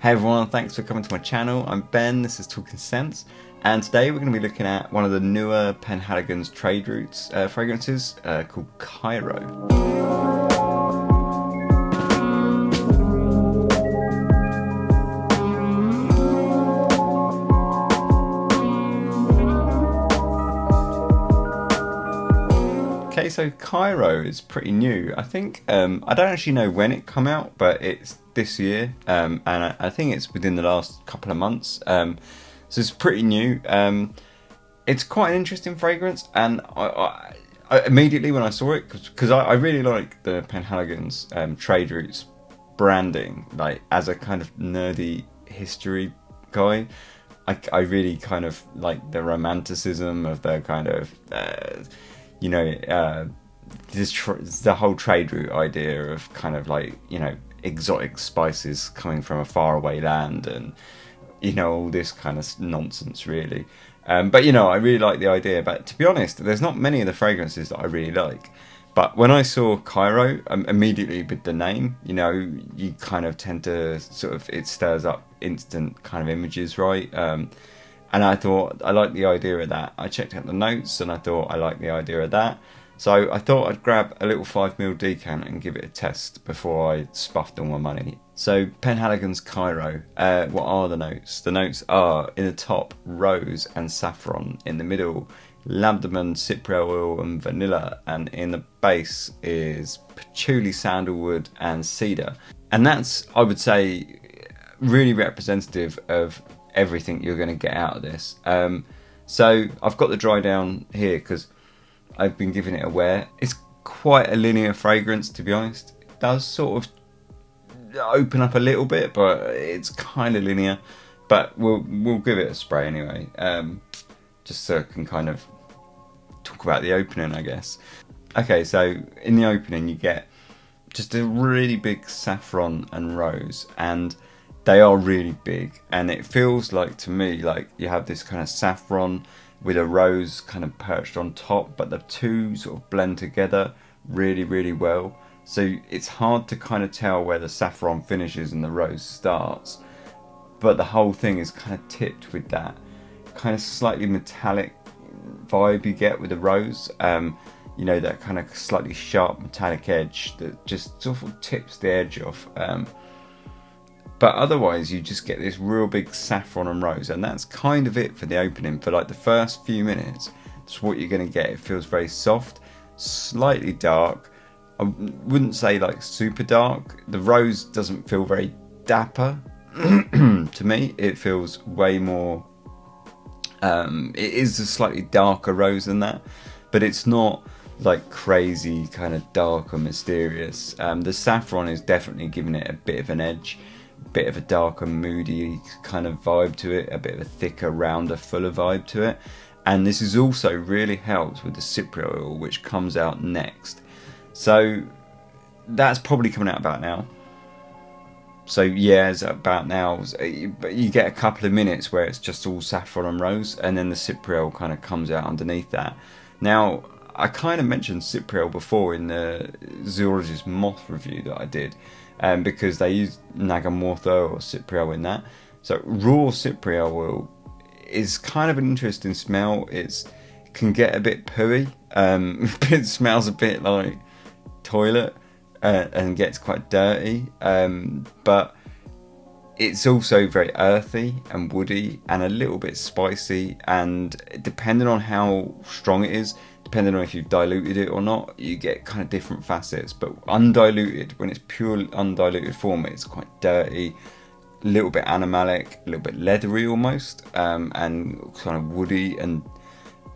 Hey everyone, thanks for coming to my channel. I'm Ben, this is Talking Sense, and today we're going to be looking at one of the newer Penhaligon's trade routes fragrances called Cairo. Okay, so Cairo is pretty new. I think, I don't actually know when it come out, but it's this year, and I think it's within the last couple of months. So it's pretty new. It's quite an interesting fragrance, and I immediately when I saw it, because I really like the Penhaligon's trade routes branding, like as a kind of nerdy history guy. I really kind of like the romanticism of the kind of the whole trade route idea of kind of like, exotic spices coming from a faraway land and, all this kind of nonsense really. But, I really like the idea. But to be honest, there's not many of the fragrances that I really like. But when I saw Cairo, immediately with the name, you kind of tend to it stirs up instant kind of images, right? And I thought I liked the idea of that. I checked out the notes and I thought I liked the idea of that. So I thought I'd grab a little 5ml decant and give it a test before I spuffed all my money. So Penhaligon's Cairo, what are the notes? The notes are, in the top, rose and saffron. In the middle, lamdamen, cypriol oil and vanilla. And in the base is patchouli, sandalwood and cedar. And that's, I would say, really representative of everything you're going to get out of this. So I've got the dry down here because I've been giving it a wear. It's quite a linear fragrance, to be honest. It does sort of open up a little bit, but it's kind of linear. But we'll give it a spray anyway, just so I can kind of talk about the opening, I guess. Okay, so in the opening you get just a really big saffron and rose, and they are really big, and it feels like, to me, like you have this kind of saffron with a rose kind of perched on top, but the two sort of blend together really, really well. So it's hard to kind of tell where the saffron finishes and the rose starts, but the whole thing is kind of tipped with that kind of slightly metallic vibe you get with the rose. That kind of slightly sharp metallic edge that just sort of tips the edge off. But otherwise you just get this real big saffron and rose, and that's kind of it for the opening. For like the first few minutes, that's what you're going to get. It feels very soft, slightly dark. I wouldn't say like super dark. The rose doesn't feel very dapper to me. It feels way more, it is a slightly darker rose than that, but it's not like crazy kind of dark or mysterious. The saffron is definitely giving it a bit of an edge, bit of a darker, moody kind of vibe to it, a bit of a thicker, rounder, fuller vibe to it. And this is also really helped with the cypriol oil, which comes out next. So that's probably coming out about now. So yeah, it's about now. But you get a couple of minutes where it's just all saffron and rose, and then the cypriol kind of comes out underneath that. Now, I kind of mentioned cypriol before in the Zoologist Moth review that I did, because they use nagamortho or cypriol in that. So raw cypriol oil is kind of an interesting smell. It can get a bit pooey. It smells a bit like toilet and gets quite dirty. But it's also very earthy and woody and a little bit spicy. And depending on how strong it is, depending on if you've diluted it or not, you get kind of different facets. But undiluted, when it's pure undiluted form, it's quite dirty, a little bit animalic, a little bit leathery almost, and kind of woody and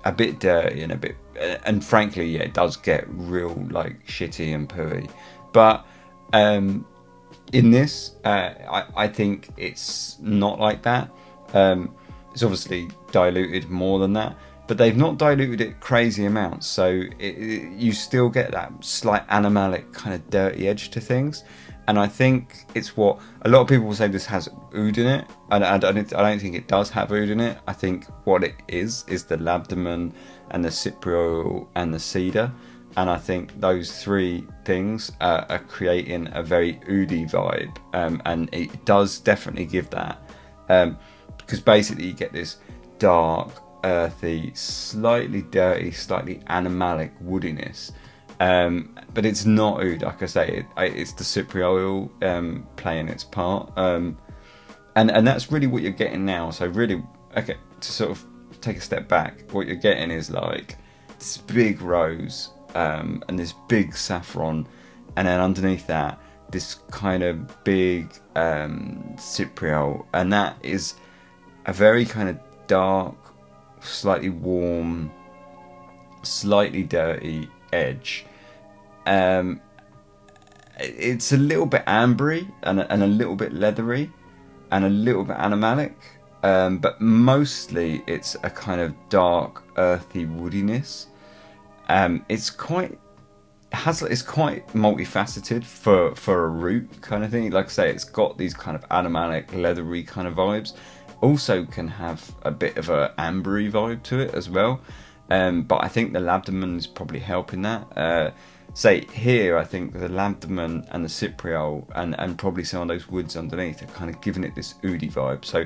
a bit dirty and frankly, yeah, it does get real like shitty and pooey. But in this, I think it's not like that. It's obviously diluted more than that, but they've not diluted it crazy amounts, so you still get that slight animalic kind of dirty edge to things. And I think it's what a lot of people will say this has oud in it, and I don't think it does have oud in it. I think what it is the lamdamen and the cypriol and the cedar. and I think those three things are creating a very oody vibe, and it does definitely give that, because basically you get this dark, earthy, slightly dirty, slightly animalic woodiness, but it's not oud. Like I say, it's the cypriol playing its part, and that's really what you're getting now. So really, okay, to sort of take a step back, what you're getting is like this big rose, and this big saffron, and then underneath that this kind of big cypriol, and that is a very kind of dark, slightly warm, slightly dirty edge. It's a little bit ambery and a little bit leathery and a little bit animalic, but mostly it's a kind of dark, earthy woodiness. It's quite multifaceted for a root kind of thing. Like I say, it's got these kind of animalic, leathery kind of vibes. Also can have a bit of a ambery vibe to it as well. But I think the labdamen is probably helping that. Say here, I think the labdamen and the cypriol and probably some of those woods underneath are kind of giving it this oody vibe. So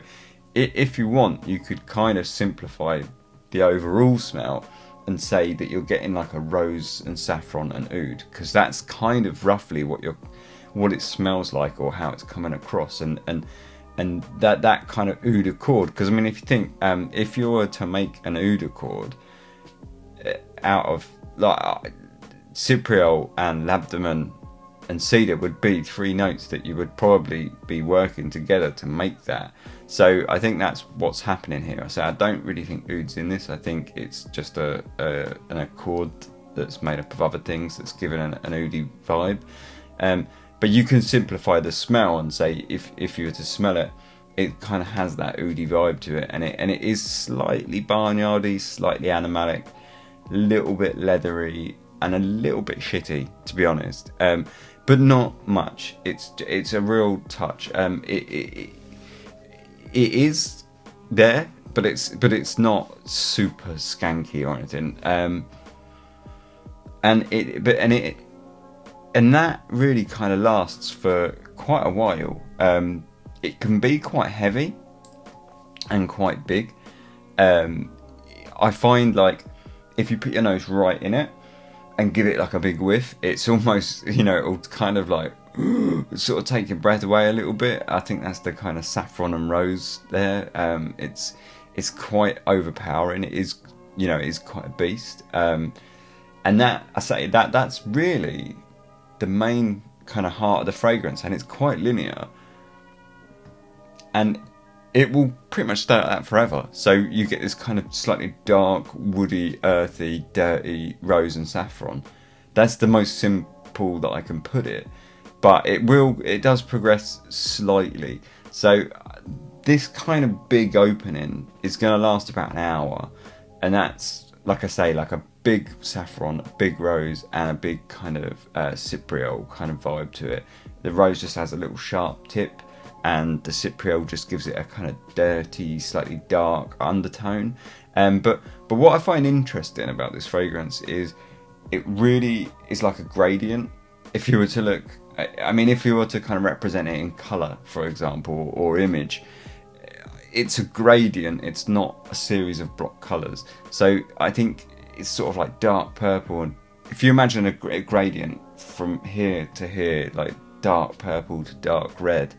if you want, you could kind of simplify the overall smell and say that you're getting like a rose and saffron and oud, because that's kind of roughly what it smells like, or how it's coming across, and that kind of oud accord. Because I mean, if you think, if you were to make an oud accord out of like cypriol and labdamen and cedar, would be three notes that you would probably be working together to make that. So I think that's what's happening here. So I don't really think oud's in this. I think it's just an accord that's made up of other things that's given an oudy vibe. But you can simplify the smell and say, if you were to smell it, it kind of has that oudy vibe to it, and it is slightly barnyardy, slightly animalic, a little bit leathery, and a little bit shitty, to be honest. But not much. It's a real touch. It is there, but it's not super skanky or anything. And that really kind of lasts for quite a while. It can be quite heavy and quite big. I find like if you put your nose right in it and give it like a big whiff, it's almost, it'll kind of like sort of take your breath away a little bit. I think that's the kind of saffron and rose there. It's quite overpowering. It is, it's quite a beast. And that, I say, that's really the main kind of heart of the fragrance, and it's quite linear. And it will pretty much stay like that forever. So you get this kind of slightly dark, woody, earthy, dirty rose and saffron. That's the most simple that I can put it. But it does progress slightly. So this kind of big opening is going to last about an hour. And that's, like I say, like a big saffron, a big rose, and a big kind of cypriol kind of vibe to it. The rose just has a little sharp tip, and the cypriol just gives it a kind of dirty, slightly dark undertone. But what I find interesting about this fragrance is it really is like a gradient. If you were to look, I mean, if you were to kind of represent it in colour, for example, or image, it's a gradient. It's not a series of block colours. So I think it's sort of like dark purple, and if you imagine a gradient from here to here, like dark purple to dark red,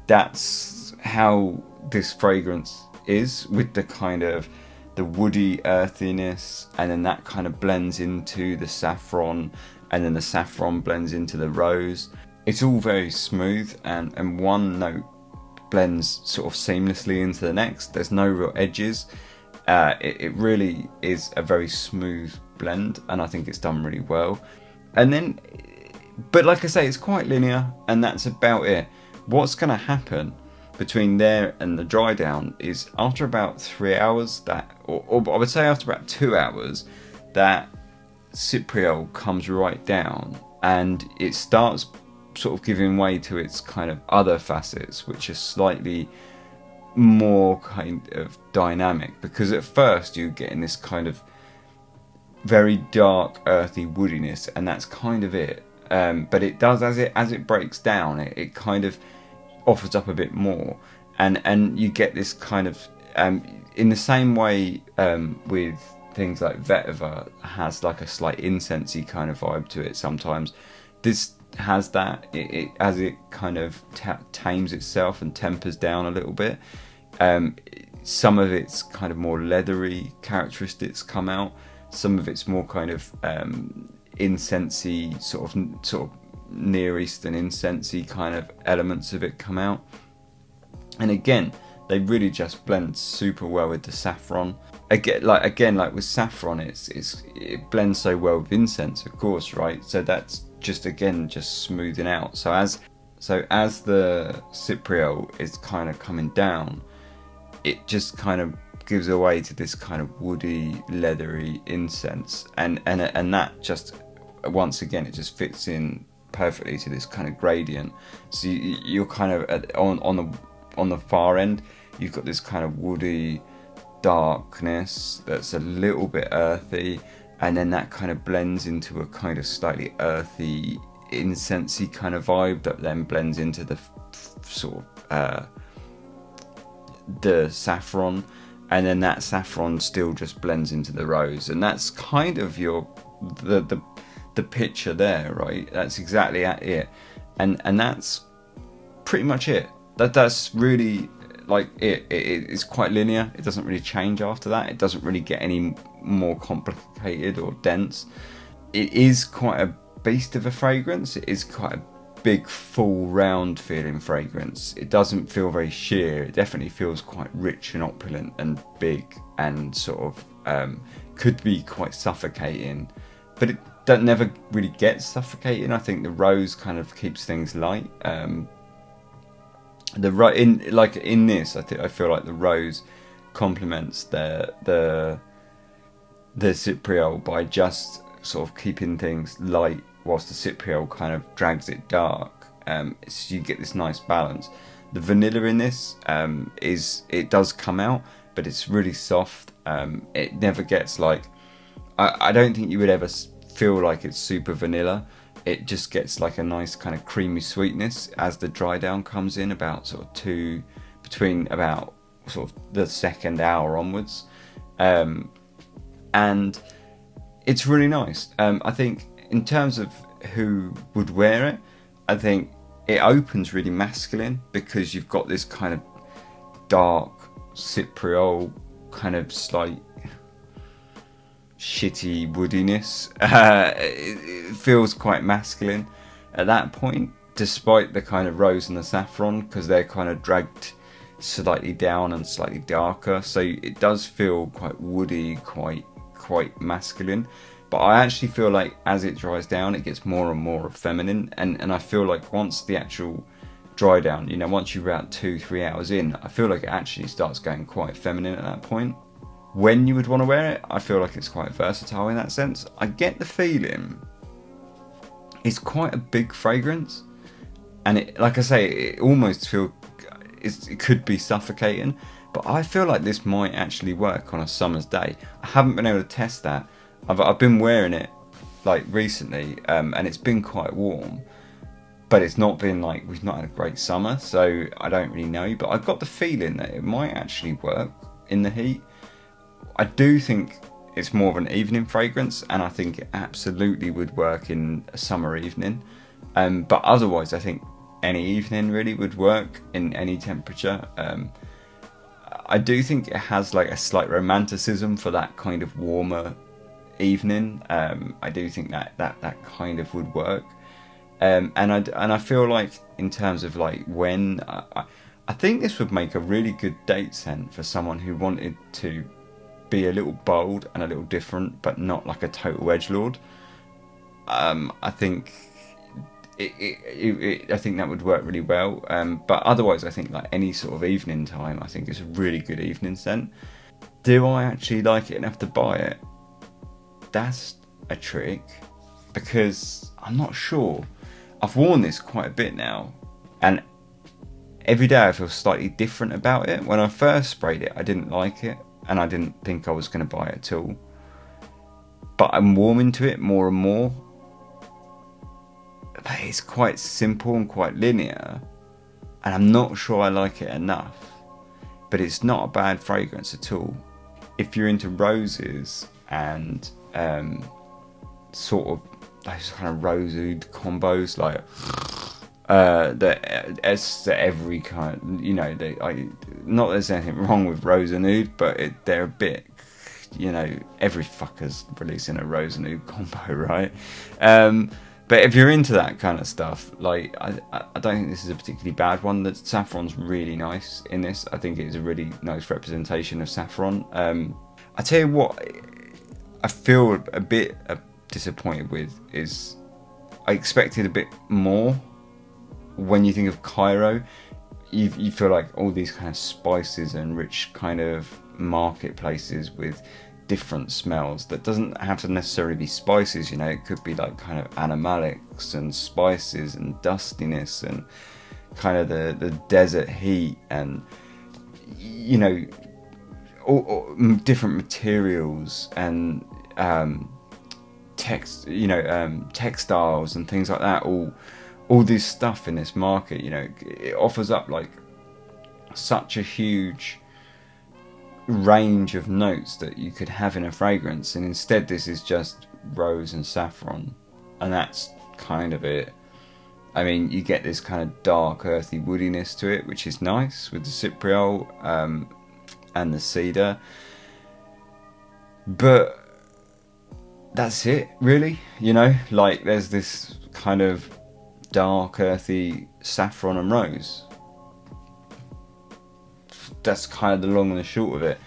that's how this fragrance is, with the kind of the woody earthiness, and then that kind of blends into the saffron, and then the saffron blends into the rose. It's all very smooth, and one note blends sort of seamlessly into the next. There's no real edges. It really is a very smooth blend, and I think it's done really well. And then, but like I say, it's quite linear, and that's about it. What's going to happen between there and the dry down is after about 3 hours, or I would say after about 2 hours, that cypriol comes right down, and it starts sort of giving way to its kind of other facets, which are slightly more kind of dynamic. Because at first you're getting this kind of very dark, earthy woodiness, and that's kind of it. But it does, as it breaks down, it kind of offers up a bit more, and you get this kind of in the same way with things like vetiver has like a slight incensey kind of vibe to it sometimes. This has that as it kind of tames itself and tempers down a little bit. Some of its kind of more leathery characteristics come out. Some of its more kind of incensey, sort of Near Eastern incensey kind of elements of it come out. And again, they really just blend super well with the saffron. Again, like with saffron, it blends so well with incense, of course, right? So that's just smoothing out. So as the cypriol is kind of coming down, it just kind of gives away to this kind of woody, leathery incense, and that just, once again, it just fits in perfectly to this kind of gradient. So you're kind of on the far end, you've got this kind of woody darkness that's a little bit earthy, and then that kind of blends into a kind of slightly earthy, incensey kind of vibe that then blends into the sort of the saffron, and then that saffron still just blends into the rose, and that's kind of the picture there, right? That's exactly it, and that's pretty much it. That's really like it's quite linear. It doesn't really change after that. It doesn't really get any more complicated or dense. It is quite a beast of a fragrance. It is quite a big, full, round feeling fragrance. It doesn't feel very sheer. It definitely feels quite rich and opulent and big, and sort of could be quite suffocating, but it never really gets suffocating. I think the rose kind of keeps things light. In this, I feel like the rose complements the cypriol by just sort of keeping things light, whilst the cypriol kind of drags it dark. So you get this nice balance. The vanilla in this it does come out, but it's really soft. It never gets like, I don't think you would ever feel like it's super vanilla. It just gets like a nice kind of creamy sweetness as the dry down comes in, about between about sort of the second hour onwards, and it's really nice. I think in terms of who would wear it, I think it opens really masculine, because you've got this kind of dark cypriol, kind of slight shitty woodiness. It feels quite masculine at that point, despite the kind of rose and the saffron, because they're kind of dragged slightly down and slightly darker, so it does feel quite woody, quite masculine. But I actually feel like as it dries down, it gets more and more feminine, and I feel like once the actual dry down, once you're about 2-3 hours in, I feel like it actually starts going quite feminine at that point. When you would want to wear it, I feel like it's quite versatile in that sense. I get the feeling it's quite a big fragrance, and it, like I say, it almost it could be suffocating, but I feel like this might actually work on a summer's day. I haven't been able to test that. I've been wearing it like recently, and it's been quite warm, but it's not been like, we've not had a great summer, so I don't really know. But I've got the feeling that it might actually work in the heat. I do think it's more of an evening fragrance, and I think it absolutely would work in a summer evening. But otherwise, I think any evening really would work in any temperature. I do think it has like a slight romanticism for that kind of warmer evening. I do think that kind of would work. And I feel like in terms of like when, I think this would make a really good date scent for someone who wanted to be a little bold and a little different, but not like a total edgelord. I think I think that would work really well. But otherwise, I think like any sort of evening time, I think it's a really good evening scent. Do I actually like it enough to buy it? That's a trick, because I'm not sure. I've worn this quite a bit now, and every day I feel slightly different about it. When I first sprayed it, I didn't like it, and I didn't think I was going to buy it at all. but I'm warming to it more and more. But it's quite simple and quite linear, and I'm not sure I like it enough. But it's not a bad fragrance at all. If you're into roses and sort of those kind of rose oud combos, like that every kind, you know, not that there's anything wrong with rose and oud, but they're a bit, you know, every fucker's releasing a rose and oud combo, right? But if you're into that kind of stuff, like, I don't think this is a particularly bad one. The saffron's really nice in this. I think it's a really nice representation of saffron. I tell you what, I feel a bit disappointed with is I expected a bit more. When you think of Cairo, you feel like all these kind of spices and rich kind of marketplaces with different smells that doesn't have to necessarily be spices, you know. It could be like kind of animalics and spices and dustiness and kind of the desert heat and, you know, all different materials and textiles and things like that. All this stuff in this market, you know, it offers up like such a huge range of notes that you could have in a fragrance, and instead this is just rose and saffron, and that's kind of it. I mean, you get this kind of dark earthy woodiness to it, which is nice with the cypriol and the cedar, but that's it really, you know. Like, there's this kind of dark earthy saffron and rose. That's kind of the long and the short of it.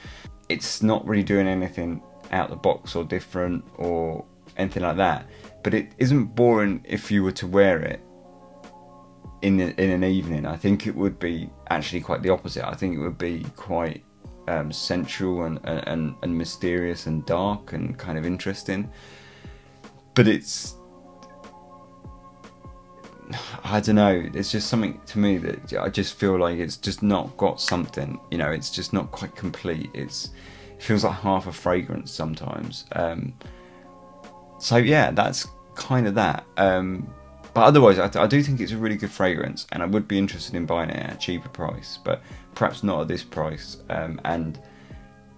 It's not really doing anything out the box or different or anything like that, but it isn't boring if you were to wear it in an evening. I think it would be actually quite the opposite. I think it would be quite sensual and mysterious and dark and kind of interesting. But it's, I don't know, it's just something to me that I just feel like it's just not got something, you know. It's just not quite complete. It feels like half a fragrance sometimes. So yeah, that's kind of that. But otherwise, I do think it's a really good fragrance, and I would be interested in buying it at a cheaper price, but perhaps not at this price. And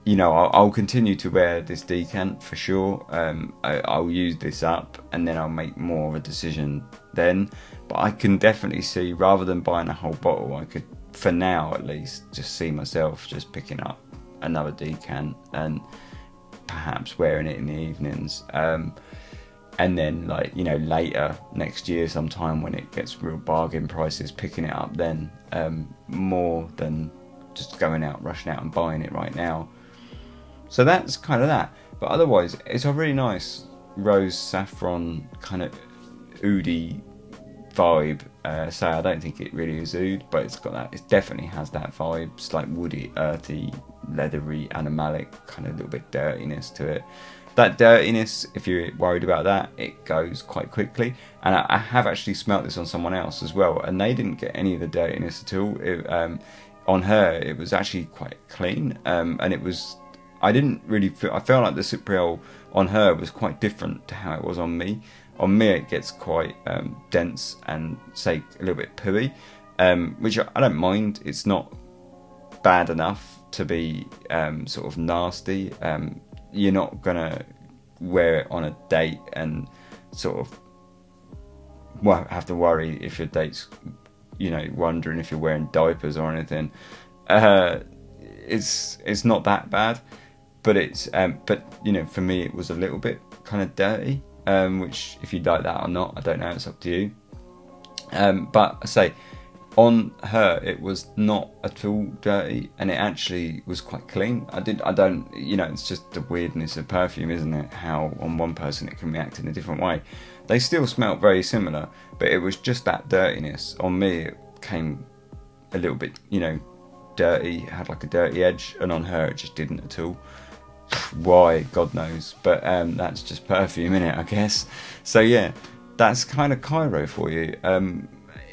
you know, I'll continue to wear this decant for sure. I'll use this up, and then I'll make more of a decision then. But I can definitely see, rather than buying a whole bottle, I could, for now at least, just see myself just picking up another decant and perhaps wearing it in the evenings. And then, like, you know, later next year sometime when it gets real bargain prices, picking it up then, more than just going out, rushing out and buying it right now. So that's kind of that. But otherwise, it's a really nice rose saffron kind of oudy vibe. So I don't think it really is oud, but it's got that. It definitely has that vibe. It's like woody, earthy, leathery, animalic, kind of a little bit dirtiness to it. That dirtiness, if you're worried about that, it goes quite quickly. And I have actually smelt this on someone else as well, and they didn't get any of the dirtiness at all. On her, it was actually quite clean, and it was. I didn't really feel. I felt like the cypriol on her was quite different to how it was on me. On me, it gets quite dense and, say, a little bit pooey, which I don't mind. It's not bad enough to be sort of nasty. You're not gonna wear it on a date and sort of have to worry if your date's, you know, wondering if you're wearing diapers or anything. It's not that bad, but it's but you know, for me it was a little bit kind of dirty, which, if you like that or not, I don't know, it's up to you. But I say, on her it was not at all dirty, and it actually was quite clean. I don't, you know, it's just the weirdness of perfume, isn't it? How on one person it can react in a different way. They still smelt very similar, but it was just that dirtiness. On me it came a little bit, you know, dirty, had like a dirty edge, and on her it just didn't at all. Why, God knows, but that's just perfume, innit, I guess. So yeah, that's kind of Cairo for you.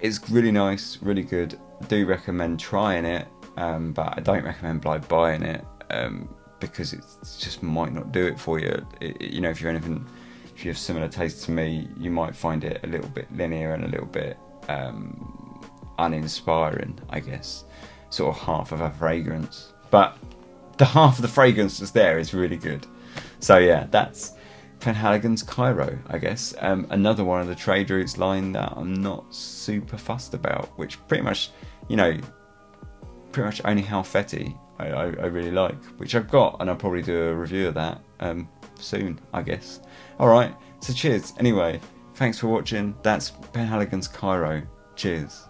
It's really nice, really good. I do recommend trying it, but I don't recommend buying it. because it just might not do it for you. You know, if you have similar tastes to me, you might find it a little bit linear and a little bit uninspiring, I guess. Sort of half of a fragrance, but the half of the fragrance that's there is really good. So yeah, that's Penhaligon's Cairo, I guess. Another one of the trade routes line that I'm not super fussed about, which pretty much only Halfeti I really like, which I've got, and I'll probably do a review of that soon, I guess. Alright, so cheers. Anyway, thanks for watching. That's Penhaligon's Cairo. Cheers.